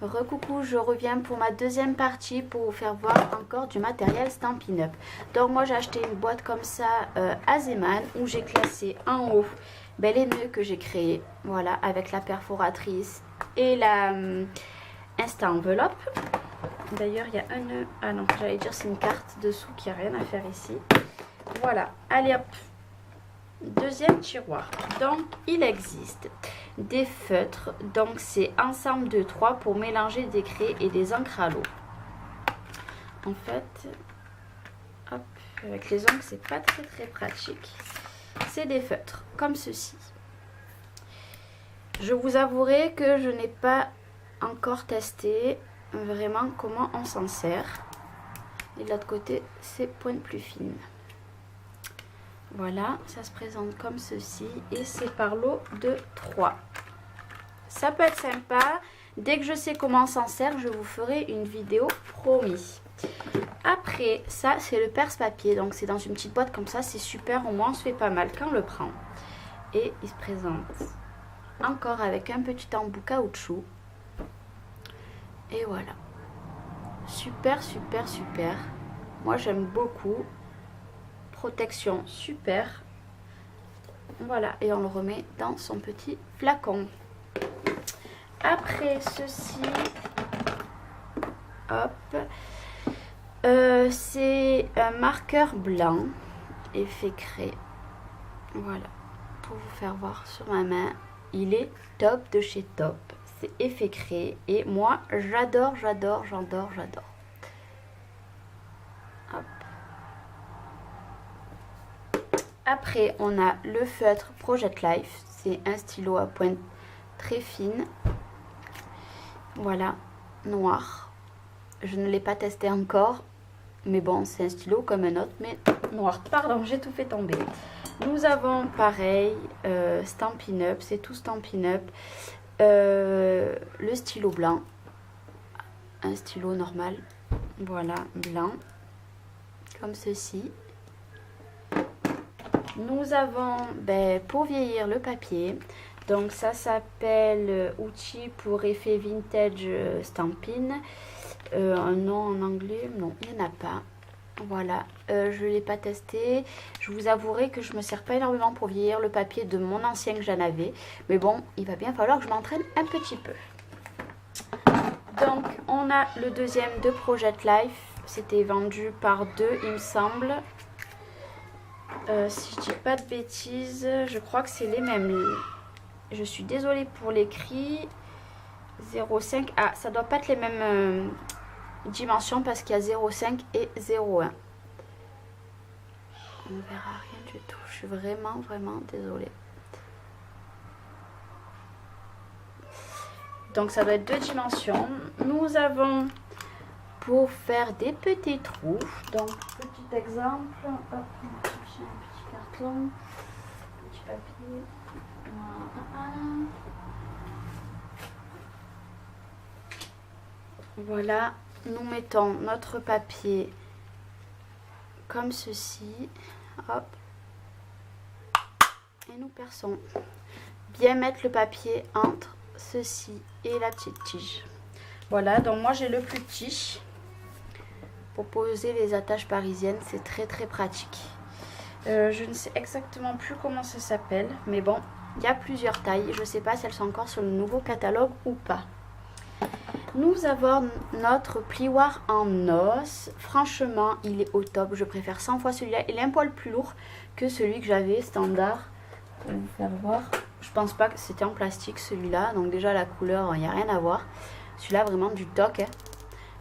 Recoucou, je reviens pour ma deuxième partie pour vous faire voir encore du matériel Stampin' Up. Donc moi j'ai acheté une boîte comme ça à Zeman où j'ai classé en haut les nœuds que j'ai créés. Voilà, avec la perforatrice et la Insta enveloppe. D'ailleurs il y a un nœud, ah non j'allais dire c'est une carte dessous qui n'a rien à faire ici. Voilà, allez hop. Deuxième tiroir. Donc il existe des feutres, donc c'est ensemble de 3 pour mélanger des craies et des encres à l'eau. En fait, hop, avec les ongles c'est pas très pratique. C'est des feutres comme ceci. Je vous avouerai que je n'ai pas encore testé vraiment comment on s'en sert. Et de l'autre côté c'est pointe plus fine. Voilà, ça se présente comme ceci et c'est par lot de 3. Ça peut être sympa. Dès que je sais comment on s'en sert, je vous ferai une vidéo promis. Après, ça c'est le perce-papier. Donc c'est dans une petite boîte comme ça, c'est super. Au moins on se fait pas mal quand on le prend. Et il se présente encore avec un petit embout caoutchouc. Et voilà. Super. Moi j'aime beaucoup. Protection super. Voilà, et on le remet dans son petit flacon. Après ceci, hop, c'est un marqueur blanc effet craie. Voilà, pour vous faire voir sur ma main, il est top de chez Top. C'est effet craie et moi j'adore. Hop. Après, on a le feutre Project Life. C'est un stylo à pointe très fine. Voilà, noir. Je ne l'ai pas testé encore. Mais bon, c'est un stylo comme un autre, mais noir. Pardon, j'ai tout fait tomber. Nous avons pareil, Stampin' Up. C'est tout Stampin' Up. Le stylo blanc. Un stylo normal. Voilà, blanc. Comme ceci. Nous avons pour vieillir le papier, donc ça s'appelle outil pour effet vintage Stampin'. Un nom en anglais, non, il n'y en a pas. Voilà, je ne l'ai pas testé. Je vous avouerai que je ne me sers pas énormément pour vieillir le papier de mon ancien que j'en avais. Mais bon, il va bien falloir que je m'entraîne un petit peu. Donc, on a le deuxième de Project Life. C'était vendu par 2, il me semble. Si je dis pas de bêtises, je crois que c'est les mêmes. Je suis désolée pour l'écrit. 0,5. Ah, ça doit pas être les mêmes dimensions parce qu'il y a 0,5 et 0,1. On ne verra rien du tout. Je suis vraiment désolée. Donc ça doit être 2 dimensions. Nous avons pour faire des petits trous. Donc petit exemple. Hop. Un petit carton, petit papier. Voilà, nous mettons notre papier comme ceci. Hop. Et nous perçons. Bien mettre le papier entre ceci et la petite tige. Voilà, donc moi j'ai le plus petit. Pour poser les attaches parisiennes, c'est très pratique. Je ne sais exactement plus comment ça s'appelle, mais bon, il y a plusieurs tailles. Je ne sais pas si elles sont encore sur le nouveau catalogue ou pas. Nous avons notre plioir en os. Franchement, il est au top. Je préfère 100 fois celui-là. Il est un poil plus lourd que celui que j'avais standard. Je vais vous faire voir. Je pense pas que c'était en plastique celui-là. Donc déjà la couleur, il n'y a rien à voir. Celui-là vraiment du toc. Hein.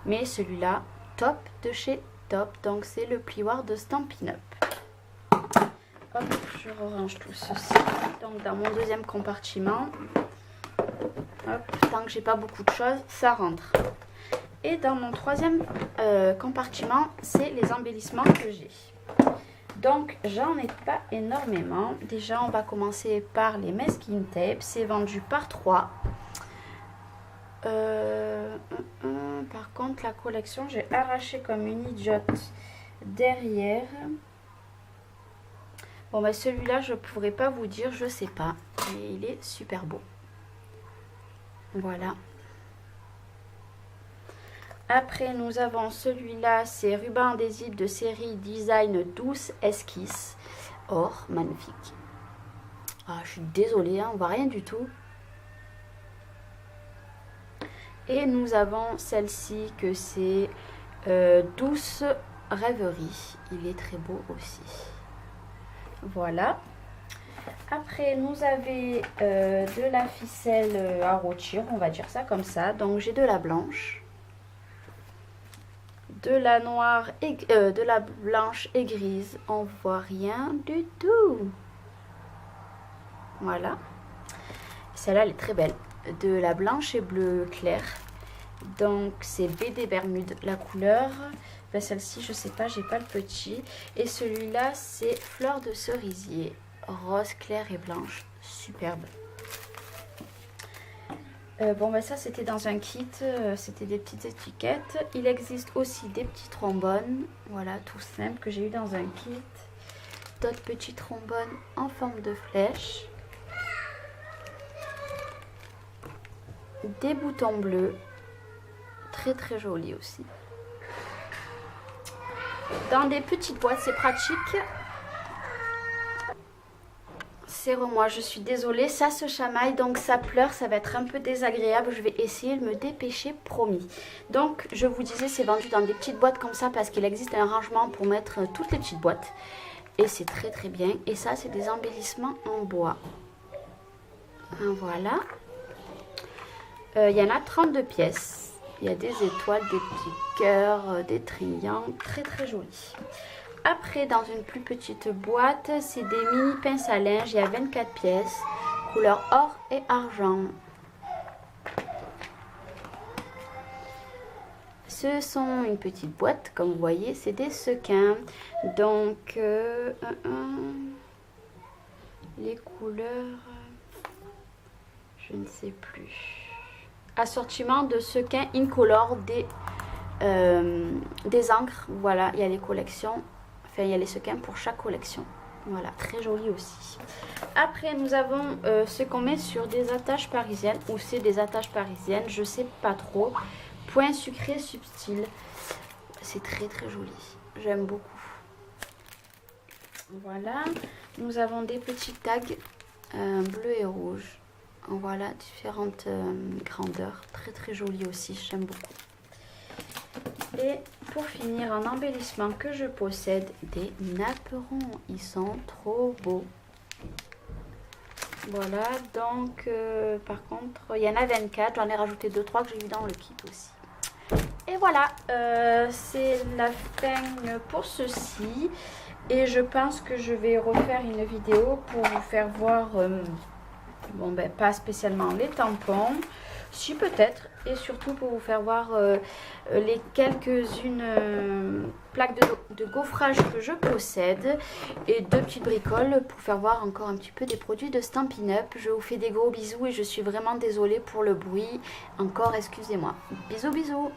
Mais celui-là, top de chez Top. Donc c'est le plioir de Stampin' Up. Hop, je range tout ceci. Donc dans mon deuxième compartiment, hop, tant que j'ai pas beaucoup de choses, ça rentre. Et dans mon troisième compartiment, c'est les embellissements que j'ai. Donc j'en ai pas énormément. Déjà on va commencer par les masking tape. C'est vendu par 3. Par contre la collection, j'ai arraché comme une idiote derrière. Bon bah celui-là je pourrais pas vous dire, je sais pas, mais il est super beau. Voilà. Après, nous avons celui-là, c'est ruban adhésif de série Design Douce Esquisse. Or, magnifique. Ah, je suis désolée, hein, on voit rien du tout. Et nous avons celle-ci que c'est Douce Rêverie. Il est très beau aussi. Voilà. Après, nous avons de la ficelle à rôtir, on va dire ça comme ça. Donc, j'ai de la blanche, de la noire et de la blanche et grise. On voit rien du tout. Voilà. Celle-là, elle est très belle. De la blanche et bleu clair. Donc, c'est BD Bermude, la couleur. Ben, celle-ci, je sais pas, j'ai pas le petit. Et celui-là, c'est fleur de cerisier. Rose clair et blanche. Superbe. Bon, ben ça, c'était dans un kit. C'était des petites étiquettes. Il existe aussi des petits trombones. Voilà, tout simple, que j'ai eu dans un kit. D'autres petits trombones en forme de flèche. Des boutons bleus. Très, très jolis aussi. Dans des petites boîtes, c'est pratique. Serre-moi, je suis désolée, ça se chamaille, donc ça pleure, ça va être un peu désagréable. Je vais essayer de me dépêcher, promis. Donc, je vous disais, c'est vendu dans des petites boîtes comme ça parce qu'il existe un rangement pour mettre toutes les petites boîtes. Et c'est très très bien. Et ça, c'est des embellissements en bois. Voilà. Il y en a 32 pièces. Il y a des étoiles, des petits cœurs, des triangles, très très jolis. Après, dans une plus petite boîte, c'est des mini pinces à linge. Il y a 24 pièces, couleur or et argent. Ce sont une petite boîte, comme vous voyez, c'est des sequins. Donc, les couleurs, je ne sais plus. Assortiment de sequins incolore des encres. Voilà, il y a les collections. Enfin, il y a les sequins pour chaque collection. Voilà, très joli aussi. Après, nous avons ce qu'on met sur des attaches parisiennes. Ou c'est des attaches parisiennes, je sais pas trop. Point sucré subtil. C'est très très joli. J'aime beaucoup. Voilà. Nous avons des petits tags bleu et rouge. Voilà, différentes grandeurs. Très très joli aussi, j'aime beaucoup. Et pour finir, un embellissement que je possède, des napperons. Ils sont trop beaux. Voilà, donc par contre, il y en a 24. J'en ai rajouté 2-3 que j'ai eu dans le kit aussi. Et voilà, c'est la fin pour ceci. Et je pense que je vais refaire une vidéo pour vous faire voir, bon ben pas spécialement les tampons, si peut-être, et surtout pour vous faire voir les quelques-unes plaques de gaufrage que je possède et 2 petites bricoles pour faire voir encore un petit peu des produits de Stampin' Up. Je vous fais des gros bisous et je suis vraiment désolée pour le bruit. Encore excusez-moi. Bisous bisous.